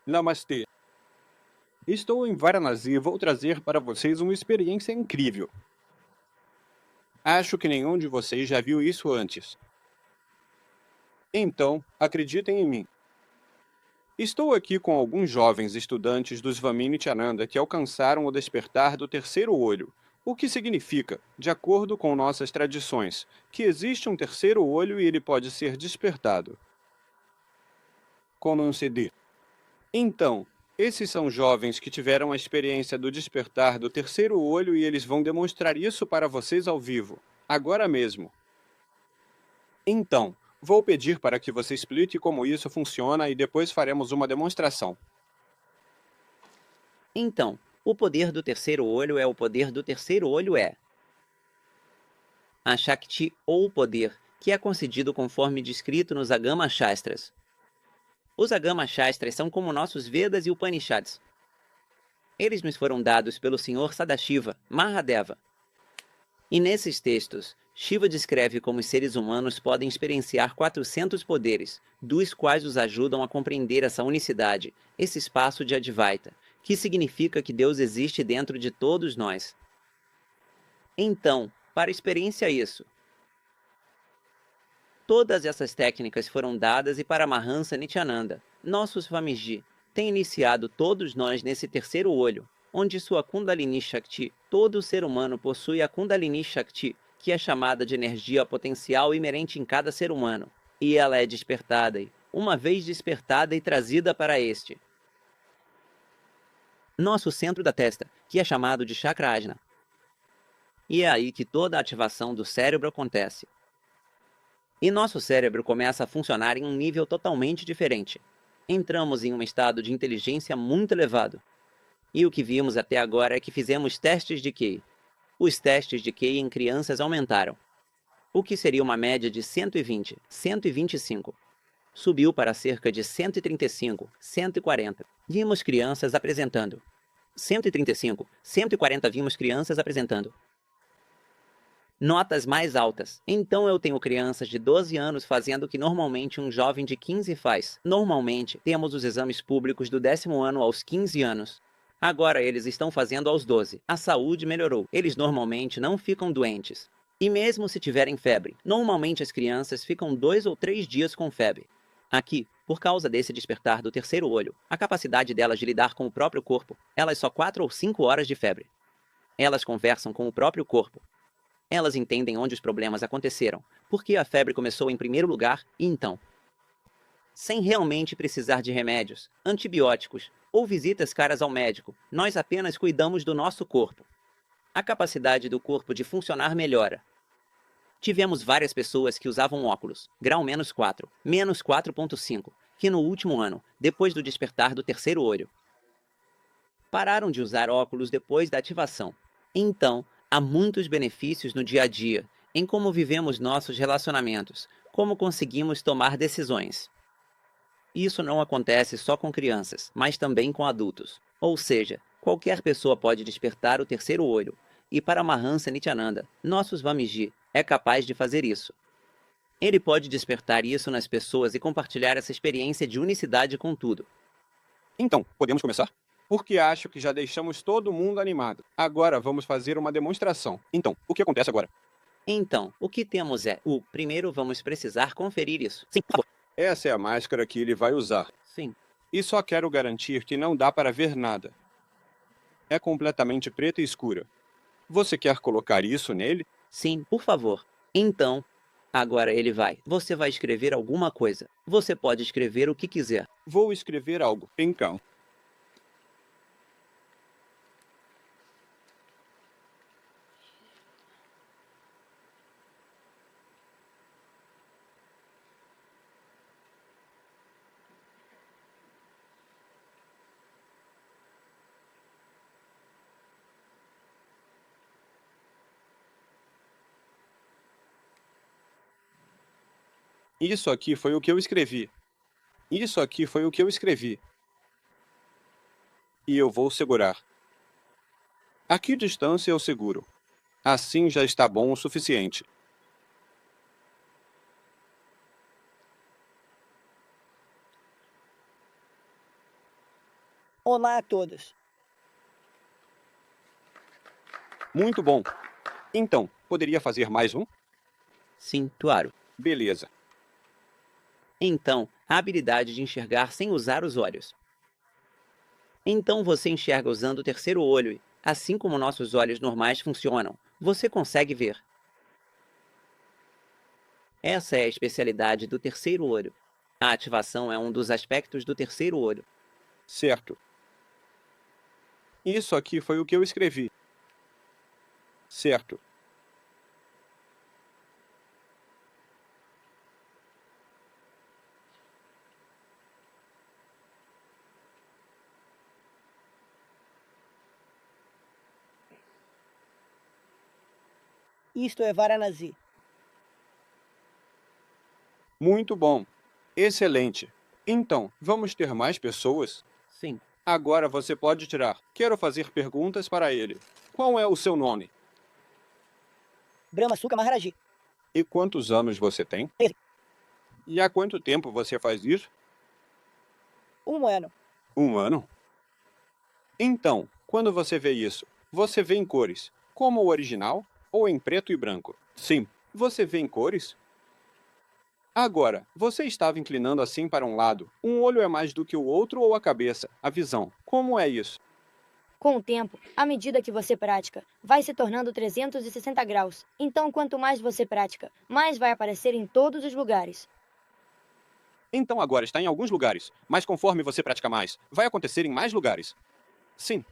Namastê. Estou em Varanasi e vou trazer para vocês uma experiência incrível. Acho que nenhum de vocês já viu isso antes. Então, acreditem em mim. Estou aqui com alguns jovens estudantes do Swami Nityananda que alcançaram o despertar do terceiro olho, o que significa, de acordo com nossas tradições, que existe um terceiro olho e ele pode ser despertado. Como um CD. Então, esses são jovens que tiveram a experiência do despertar do terceiro olho e eles vão demonstrar isso para vocês ao vivo, agora mesmo. Então, vou pedir para que você explique como isso funciona e depois faremos uma demonstração. Então, o poder do terceiro olho é o poder do terceiro olho a Shakti ou poder, que é concedido conforme descrito nos Agama Shastras. Os Agama Shastras são como nossos Vedas e Upanishads. Eles nos foram dados pelo Senhor Sadashiva, Mahadeva. E nesses textos, Shiva descreve como os seres humanos podem experienciar 400 poderes, dos quais os ajudam a compreender essa unicidade, esse espaço de Advaita, que significa que Deus existe dentro de todos nós. Então, para experienciar isso, todas essas técnicas foram dadas e Paramahansa Nityananda, nosso Swamiji, tem iniciado todos nós nesse terceiro olho, onde sua Kundalini Shakti, todo ser humano possui a Kundalini Shakti, que é chamada de energia potencial inerente em cada ser humano, e ela é despertada e, uma vez despertada e trazida para este nosso centro da testa, que é chamado de Chakra Ajna. E é aí que toda a ativação do cérebro acontece. E nosso cérebro começa a funcionar em um nível totalmente diferente. Entramos em um estado de inteligência muito elevado. E o que vimos até agora é que fizemos testes de QI. Os testes de QI em crianças aumentaram. O que seria uma média de 120, 125. Subiu para cerca de 135, 140. Vimos crianças apresentando. 135, 140 vimos crianças apresentando notas mais altas. Então eu tenho crianças de 12 anos fazendo o que normalmente um jovem de 15 faz. Normalmente, temos os exames públicos do 10º ano aos 15 anos. Agora eles estão fazendo aos 12. A saúde melhorou. Eles normalmente não ficam doentes. E mesmo se tiverem febre, normalmente as crianças ficam 2 ou 3 dias com febre. Aqui, por causa desse despertar do terceiro olho, a capacidade delas de lidar com o próprio corpo, elas só 4 ou 5 horas de febre. Elas conversam com o próprio corpo. Elas entendem onde os problemas aconteceram, por que a febre começou em primeiro lugar e então, sem realmente precisar de remédios, antibióticos ou visitas caras ao médico, nós apenas cuidamos do nosso corpo. A capacidade do corpo de funcionar melhora. Tivemos várias pessoas que usavam óculos, grau -4, -4.5, que no último ano, depois do despertar do terceiro olho, pararam de usar óculos depois da ativação. Então, há muitos benefícios no dia a dia, em como vivemos nossos relacionamentos, como conseguimos tomar decisões. Isso não acontece só com crianças, mas também com adultos. Ou seja, qualquer pessoa pode despertar o terceiro olho, e Paramahansa Nityananda, nosso Swamiji, é capaz de fazer isso. Ele pode despertar isso nas pessoas e compartilhar essa experiência de unicidade com tudo. Então, podemos começar? Porque acho que já deixamos todo mundo animado. Agora vamos fazer uma demonstração. Então, o que acontece agora? Então, o que temos é primeiro vamos precisar conferir isso. Sim, por favor. Essa é a máscara que ele vai usar. Sim. E só quero garantir que não dá para ver nada. É completamente preta e escura. Você quer colocar isso nele? Sim, por favor. Então, agora ele vai. Você vai escrever alguma coisa. Você pode escrever o que quiser. Vou escrever algo. Então, isso aqui foi o que eu escrevi. Isso aqui foi o que eu escrevi. E eu vou segurar. A que distância eu seguro? Assim já está bom o suficiente. Olá a todos. Muito bom. Então, poderia fazer mais um? Sim, claro. Beleza. Então, a habilidade de enxergar sem usar os olhos. Então você enxerga usando o terceiro olho, e, assim como nossos olhos normais funcionam, você consegue ver. Essa é a especialidade do terceiro olho. A ativação é um dos aspectos do terceiro olho. Certo. Isso aqui foi o que eu escrevi. Certo. Isto é Varanasi. Muito bom. Excelente. Então, vamos ter mais pessoas? Sim. Agora você pode tirar. Quero fazer perguntas para ele. Qual é o seu nome? Brahma Sukha Maharaji. E quantos anos você tem? 13. E há quanto tempo você faz isso? 1 ano. Um ano? Então, quando você vê isso, você vê em cores, como o original ou em preto e branco? Sim. Você vê em cores? Agora, você estava inclinando assim para um lado. Um olho é mais do que o outro ou a cabeça, a visão. Como é isso? Com o tempo, à medida que você pratica, vai se tornando 360 graus. Então, quanto mais você pratica, mais vai aparecer em todos os lugares. Então agora está em alguns lugares, mas conforme você pratica mais, vai acontecer em mais lugares. Sim.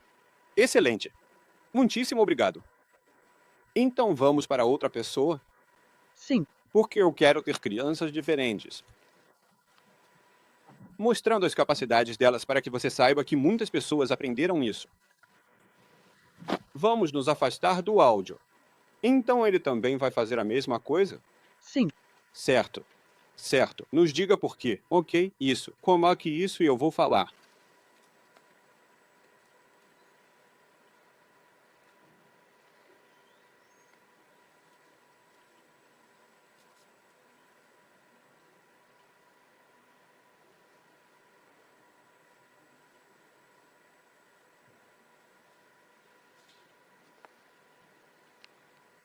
Excelente. Muitíssimo obrigado. Então vamos para outra pessoa? Sim. Porque eu quero ter crianças diferentes. Mostrando as capacidades delas para que você saiba que muitas pessoas aprenderam isso. Vamos nos afastar do áudio. Então ele também vai fazer a mesma coisa? Sim. Certo. Certo. Nos diga por quê. Ok, isso. Coloque isso e eu vou falar.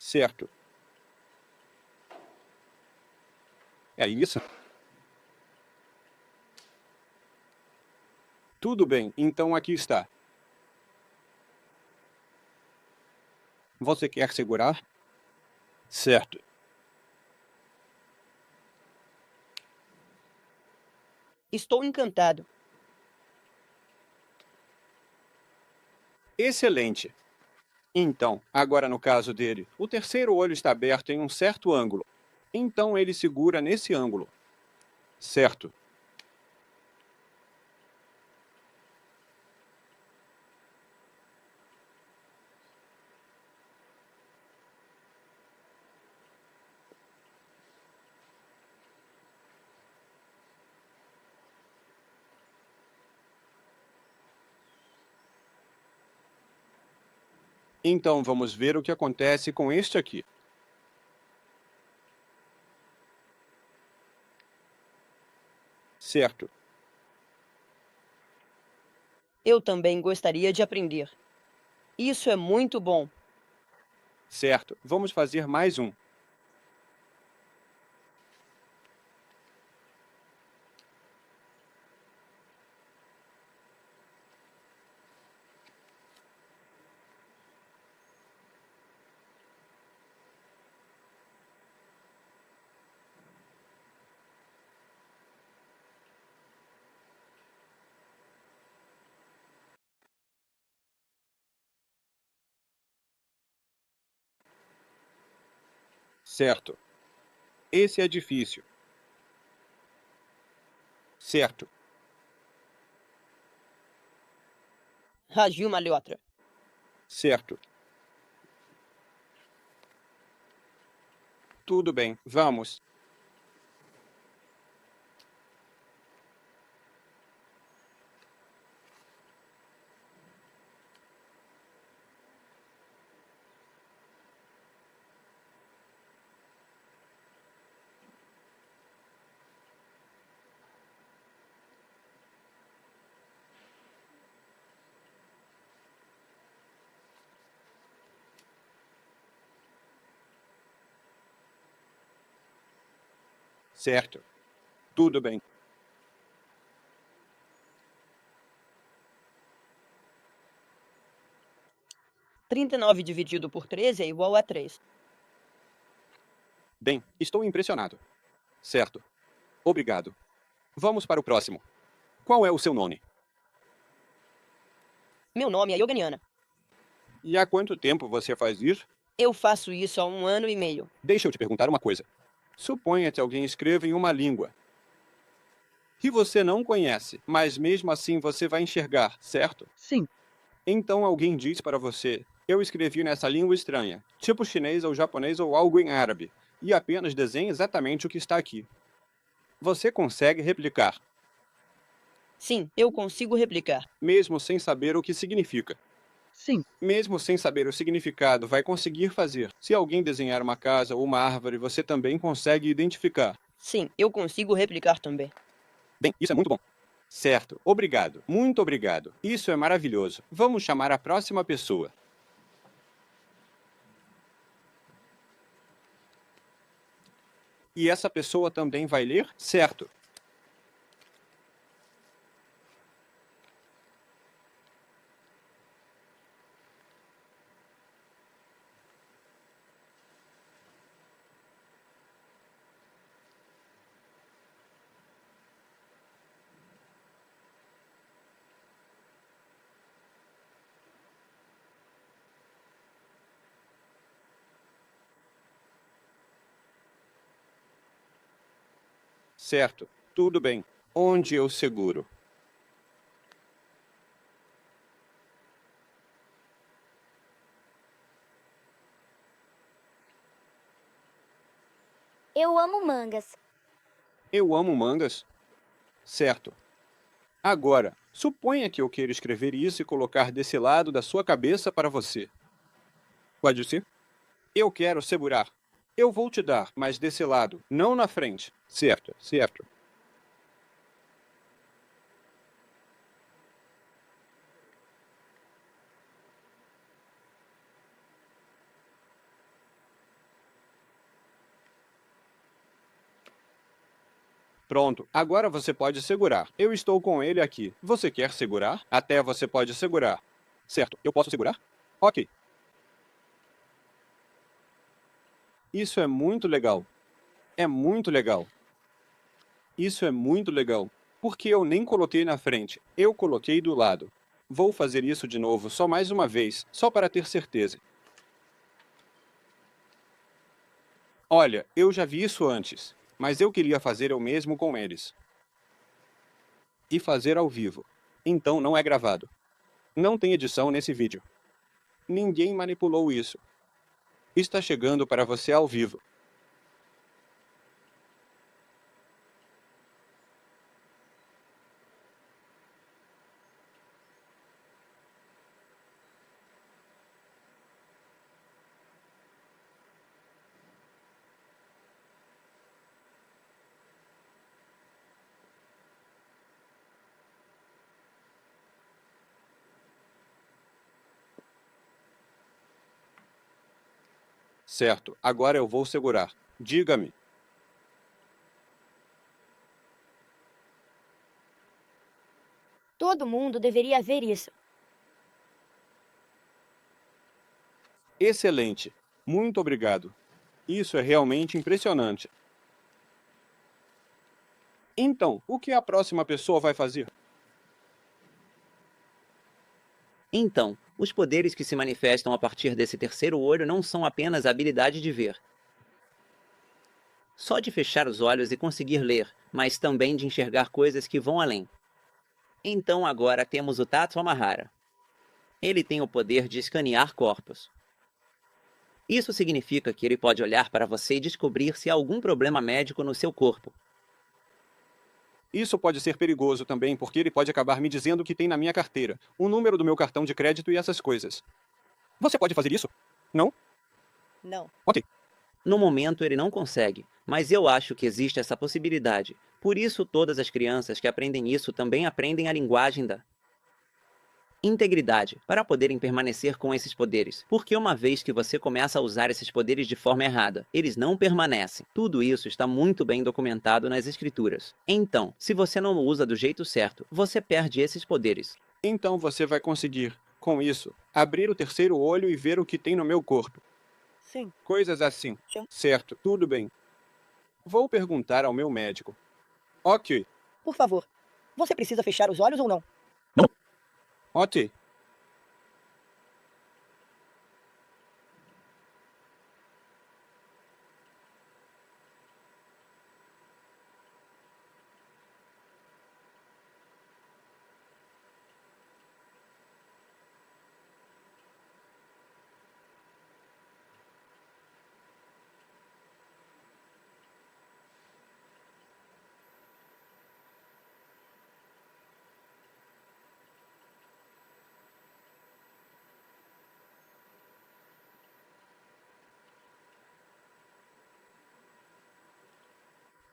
Certo. É isso? Tudo bem, então aqui está. Você quer segurar? Certo. Estou encantado. Excelente. Então, agora no caso dele, o terceiro olho está aberto em um certo ângulo. Então ele segura nesse ângulo. Certo. Então vamos ver o que acontece com este aqui. Certo. Eu também gostaria de aprender. Isso é muito bom. Certo. Vamos fazer mais um. Certo. Esse é difícil. Certo. Raju Malhotra. Certo. Tudo bem, vamos. Certo. Tudo bem. 39 dividido por 13 é igual a 3. Bem, estou impressionado. Certo. Obrigado. Vamos para o próximo. Qual é o seu nome? Meu nome é Yoganiana. E há quanto tempo você faz isso? Eu faço isso há 1 ano e meio. Deixa eu te perguntar uma coisa. Suponha que alguém escreva em uma língua que você não conhece, mas mesmo assim você vai enxergar, certo? Sim. Então alguém diz para você: eu escrevi nessa língua estranha, tipo chinês ou japonês ou algo em árabe, e apenas desenhe exatamente o que está aqui. Você consegue replicar, Sim, eu consigo replicar. mesmo sem saber o que significa. Sim. Mesmo sem saber o significado, vai conseguir fazer. Se alguém desenhar uma casa ou uma árvore, você também consegue identificar. Sim, eu consigo replicar também. Bem, isso é muito bom. Certo, obrigado. Muito obrigado. Isso é maravilhoso. Vamos chamar a próxima pessoa. E essa pessoa também vai ler? Certo. Certo, tudo bem. Onde eu seguro? Eu amo mangas. Eu amo mangas? Certo. Agora, suponha que eu queira escrever isso e colocar desse lado da sua cabeça para você. Pode ser? Eu quero segurar. Eu vou te dar, mas desse lado, não na frente. Certo, certo. Pronto, agora você pode segurar. Eu estou com ele aqui. Você quer segurar? Até você pode segurar. Certo, eu posso segurar? Ok. Isso é muito legal. É muito legal. Isso é muito legal. Porque eu nem coloquei na frente, eu coloquei do lado. Vou fazer isso de novo só mais uma vez, só para ter certeza. Olha, eu já vi isso antes, mas eu queria fazer o mesmo com eles. E fazer ao vivo. Então não é gravado. Não tem edição nesse vídeo. Ninguém manipulou isso. Está chegando para você ao vivo. Certo, agora eu vou segurar. Diga-me. Todo mundo deveria ver isso. Excelente. Muito obrigado. Isso é realmente impressionante. Então, o que a próxima pessoa vai fazer? Então, os poderes que se manifestam a partir desse terceiro olho não são apenas a habilidade de ver. Só de fechar os olhos e conseguir ler, mas também de enxergar coisas que vão além. Então agora temos o Tato Amahara. Ele tem o poder de escanear corpos. Isso significa que ele pode olhar para você e descobrir se há algum problema médico no seu corpo. Isso pode ser perigoso também, porque ele pode acabar me dizendo o que tem na minha carteira, o número do meu cartão de crédito e essas coisas. Você pode fazer isso? Não? Não. Ok. No momento ele não consegue, mas eu acho que existe essa possibilidade. Por isso todas as crianças que aprendem isso também aprendem a linguagem da... Integridade, para poderem permanecer com esses poderes. Porque uma vez que você começa a usar esses poderes de forma errada, eles não permanecem. Tudo isso está muito bem documentado nas escrituras. Então, se você não o usa do jeito certo, você perde esses poderes. Então você vai conseguir, com isso, abrir o terceiro olho e ver o que tem no meu corpo. Sim. Coisas assim. Sim. Certo, tudo bem. Vou perguntar ao meu médico. Ok, Por favor, você precisa fechar os olhos ou não? ok.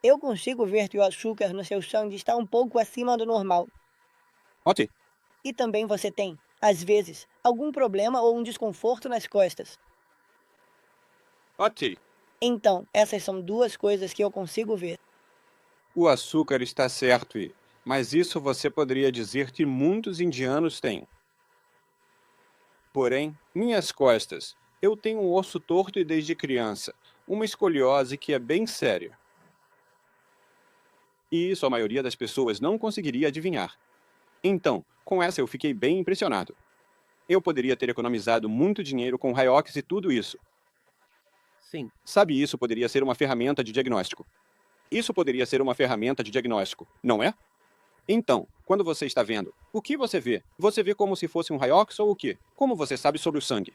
Eu consigo ver que o açúcar no seu sangue está um pouco acima do normal. Ok. E também você tem, às vezes, algum problema ou um desconforto nas costas. Ok. Então, essas são duas coisas que eu consigo ver. O açúcar está certo, mas isso você poderia dizer que muitos indianos têm. Porém, minhas costas. Eu tenho um osso torto e desde criança. Uma escoliose que é bem séria. E isso a maioria das pessoas não conseguiria adivinhar. Então, com essa eu fiquei bem impressionado. Eu poderia ter economizado muito dinheiro com Riox e tudo isso. Sim. Sabe, isso poderia ser uma ferramenta de diagnóstico. Isso poderia ser uma ferramenta de diagnóstico, não é? Então, quando você está vendo, o que você vê? Você vê como se fosse um Riox ou o quê? Como você sabe sobre o sangue?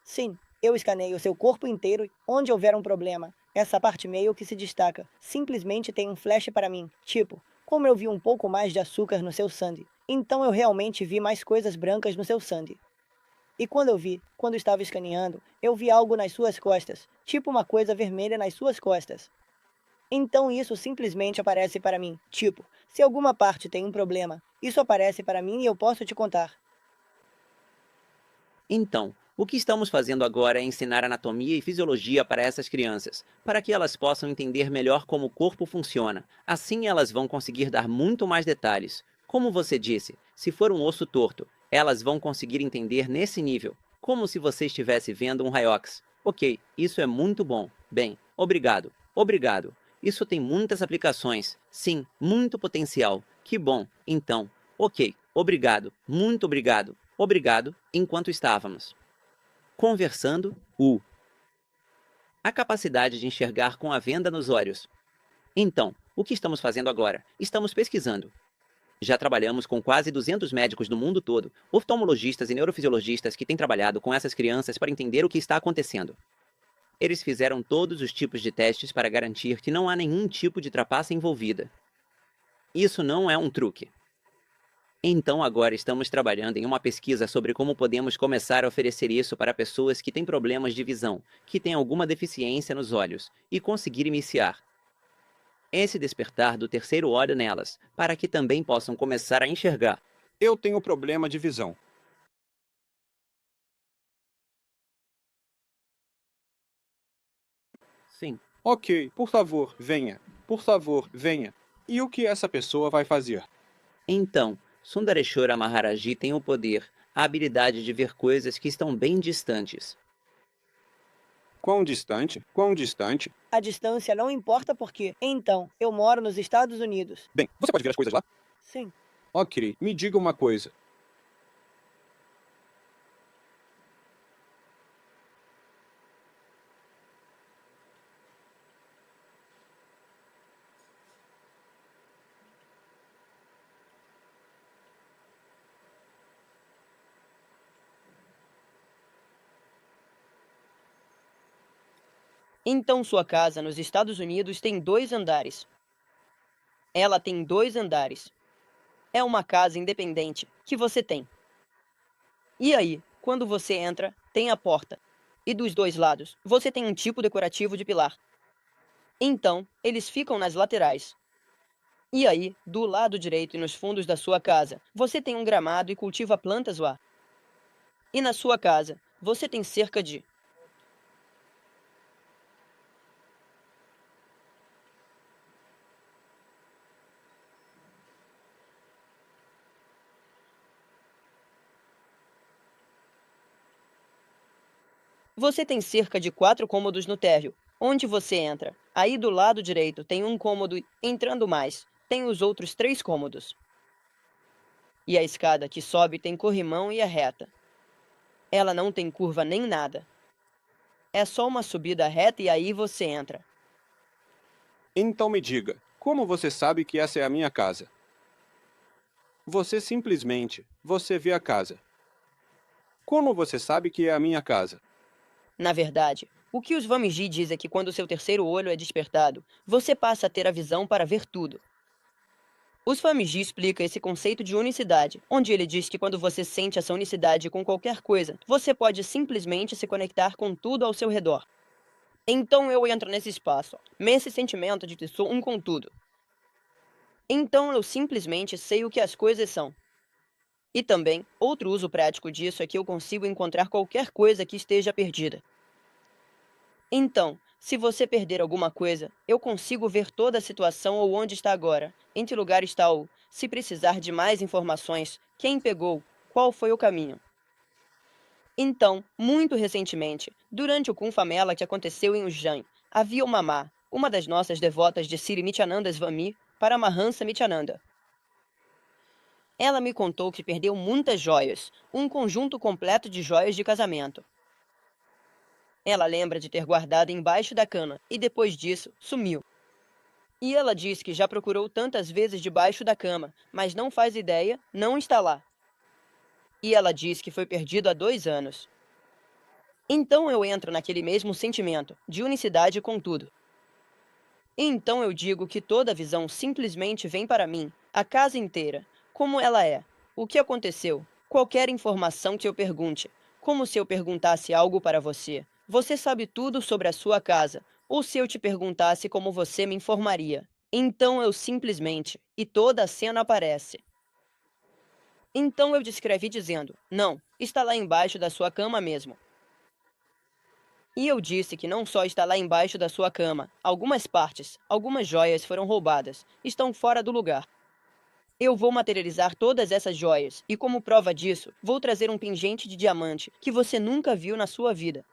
Sim, eu escaneio o seu corpo inteiro onde houver um problema. Essa parte meio que se destaca. Simplesmente tem um flash para mim. Tipo, como eu vi um pouco mais de açúcar no seu sangue. Então eu realmente vi mais coisas brancas no seu sangue. E quando estava escaneando, eu vi algo nas suas costas. Tipo uma coisa vermelha nas suas costas. Então isso simplesmente aparece para mim. Tipo, se alguma parte tem um problema, isso aparece para mim e eu posso te contar. Então, o que estamos fazendo agora é ensinar anatomia e fisiologia para essas crianças, para que elas possam entender melhor como o corpo funciona. Assim elas vão conseguir dar muito mais detalhes. Como você disse, se for um osso torto, elas vão conseguir entender nesse nível, como se você estivesse vendo um raio-x. Ok, isso é muito bom. Bem, obrigado. Obrigado. Isso tem muitas aplicações. Sim, muito potencial. Que bom. Então, ok, obrigado. Muito obrigado. Obrigado, enquanto estávamos conversando, a capacidade de enxergar com a venda nos olhos. Então, o que estamos fazendo agora? Estamos pesquisando. Já trabalhamos com quase 200 médicos do mundo todo, oftalmologistas e neurofisiologistas que têm trabalhado com essas crianças para entender o que está acontecendo. Eles fizeram todos os tipos de testes para garantir que não há nenhum tipo de trapaça envolvida. Isso não é um truque. Então agora estamos trabalhando em uma pesquisa sobre como podemos começar a oferecer isso para pessoas que têm problemas de visão, que têm alguma deficiência nos olhos, e conseguir iniciar esse despertar do terceiro olho nelas, para que também possam começar a enxergar. Eu tenho problema de visão. Sim. Ok, por favor, venha. Por favor, venha. E o que essa pessoa vai fazer? Então, Sundareshwara Maharaji tem o poder, a habilidade de ver coisas que estão bem distantes. Quão distante? Quão distante? A distância não importa porque, então, eu moro nos Estados Unidos. Bem, você pode ver as coisas lá? Sim. Ok, me diga uma coisa. Então sua casa nos Estados Unidos tem 2 andares. Ela tem 2 andares. É uma casa independente que você tem. E aí, quando você entra, tem a porta. E dos dois lados, você tem um tipo decorativo de pilar. Então, eles ficam nas laterais. E aí, do lado direito e nos fundos da sua casa, você tem um gramado e cultiva plantas lá. E na sua casa, você tem cerca de... Você tem cerca de 4 cômodos no térreo, onde você entra. Aí do lado direito tem um cômodo e, entrando mais, tem os outros 3 cômodos. E a escada que sobe tem corrimão e é reta. Ela não tem curva nem nada. É só uma subida reta e aí você entra. Então me diga, como você sabe que essa é a minha casa? Você vê a casa. Como você sabe que é a minha casa? Na verdade, o que os Vamiji diz é que quando seu terceiro olho é despertado, você passa a ter a visão para ver tudo. Os Famiji explica esse conceito de unicidade, onde ele diz que quando você sente essa unicidade com qualquer coisa, você pode simplesmente se conectar com tudo ao seu redor. Então eu entro nesse espaço, nesse sentimento de que sou um com tudo. Então eu simplesmente sei o que as coisas são. E também, outro uso prático disso é que eu consigo encontrar qualquer coisa que esteja perdida. Então, se você perder alguma coisa, eu consigo ver toda a situação ou onde está agora, em que lugar está ou, se precisar de mais informações, quem pegou, qual foi o caminho. Então, muito recentemente, durante o Kumbh Mela que aconteceu em Ujjain, havia uma má, uma das nossas devotas de Sri Nityananda Swami, para Mahansa Nityananda. Ela me contou que perdeu muitas joias, um conjunto completo de joias de casamento. Ela lembra de ter guardado embaixo da cama e depois disso, sumiu. E ela diz que já procurou tantas vezes debaixo da cama, mas não faz ideia, não está lá. E ela diz que foi perdido há 2 anos. Então eu entro naquele mesmo sentimento, de unicidade com tudo. E então eu digo que toda a visão simplesmente vem para mim, a casa inteira, como ela é, o que aconteceu, qualquer informação que eu pergunte, como se eu perguntasse algo para você. Você sabe tudo sobre a sua casa, ou se eu te perguntasse como você me informaria. Então eu simplesmente, e toda a cena aparece. Então eu descrevi dizendo, não, está lá embaixo da sua cama mesmo. E eu disse que não só está lá embaixo da sua cama, algumas partes, algumas joias foram roubadas, estão fora do lugar. Eu vou materializar todas essas joias, e como prova disso, vou trazer um pingente de diamante que você nunca viu na sua vida.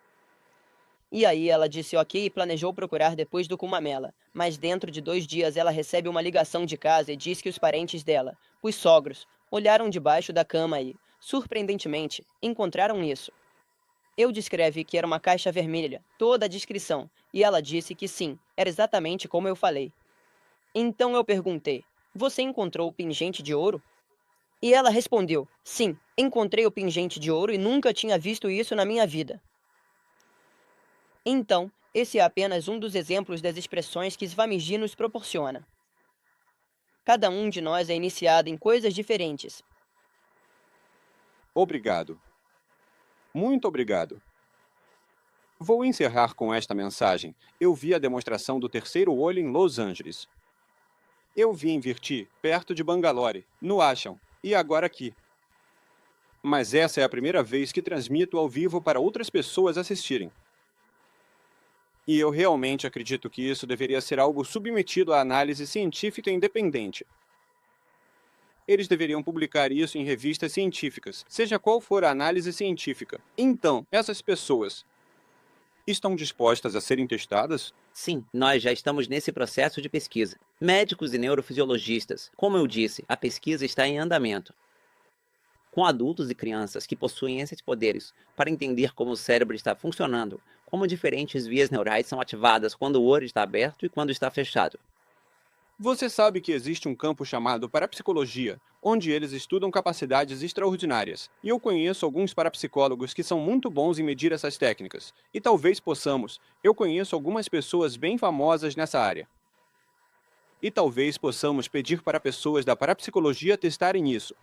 E aí ela disse ok e planejou procurar depois do Kumbh Mela, mas dentro de 2 dias ela recebe uma ligação de casa e diz que os parentes dela, os sogros, olharam debaixo da cama e, surpreendentemente, encontraram isso. Eu descrevi que era uma caixa vermelha, toda a descrição, e ela disse que sim, era exatamente como eu falei. Então eu perguntei, você encontrou o pingente de ouro? E ela respondeu, sim, encontrei o pingente de ouro e nunca tinha visto isso na minha vida. Então, esse é apenas um dos exemplos das expressões que Swamiji nos proporciona. Cada um de nós é iniciado em coisas diferentes. Obrigado. Muito obrigado. Vou encerrar com esta mensagem. Eu vi a demonstração do terceiro olho em Los Angeles. Eu vi em Virti, perto de Bangalore, no Ashram, e agora aqui. Mas essa é a primeira vez que transmito ao vivo para outras pessoas assistirem. E eu realmente acredito que isso deveria ser algo submetido à análise científica independente. Eles deveriam publicar isso em revistas científicas, seja qual for a análise científica. Então, essas pessoas estão dispostas a serem testadas? Sim, nós já estamos nesse processo de pesquisa. Médicos e neurofisiologistas, como eu disse, a pesquisa está em andamento. Com adultos e crianças que possuem esses poderes para entender como o cérebro está funcionando, como diferentes vias neurais são ativadas quando o olho está aberto e quando está fechado. Você sabe que existe um campo chamado parapsicologia, onde eles estudam capacidades extraordinárias. E eu conheço alguns parapsicólogos que são muito bons em medir essas técnicas. E talvez possamos. Eu conheço algumas pessoas bem famosas nessa área. E talvez possamos pedir para pessoas da parapsicologia testarem isso.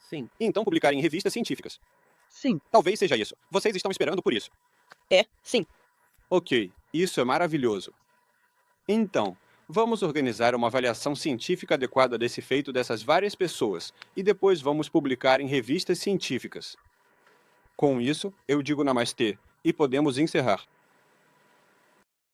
Sim. E então publicarem em revistas científicas. Sim. Talvez seja isso. Vocês estão esperando por isso. É, sim. Ok, isso é maravilhoso. Então, Vamos organizar uma avaliação científica adequada desse feito dessas várias pessoas e depois vamos publicar em revistas científicas. Com isso, eu digo namastê e podemos encerrar.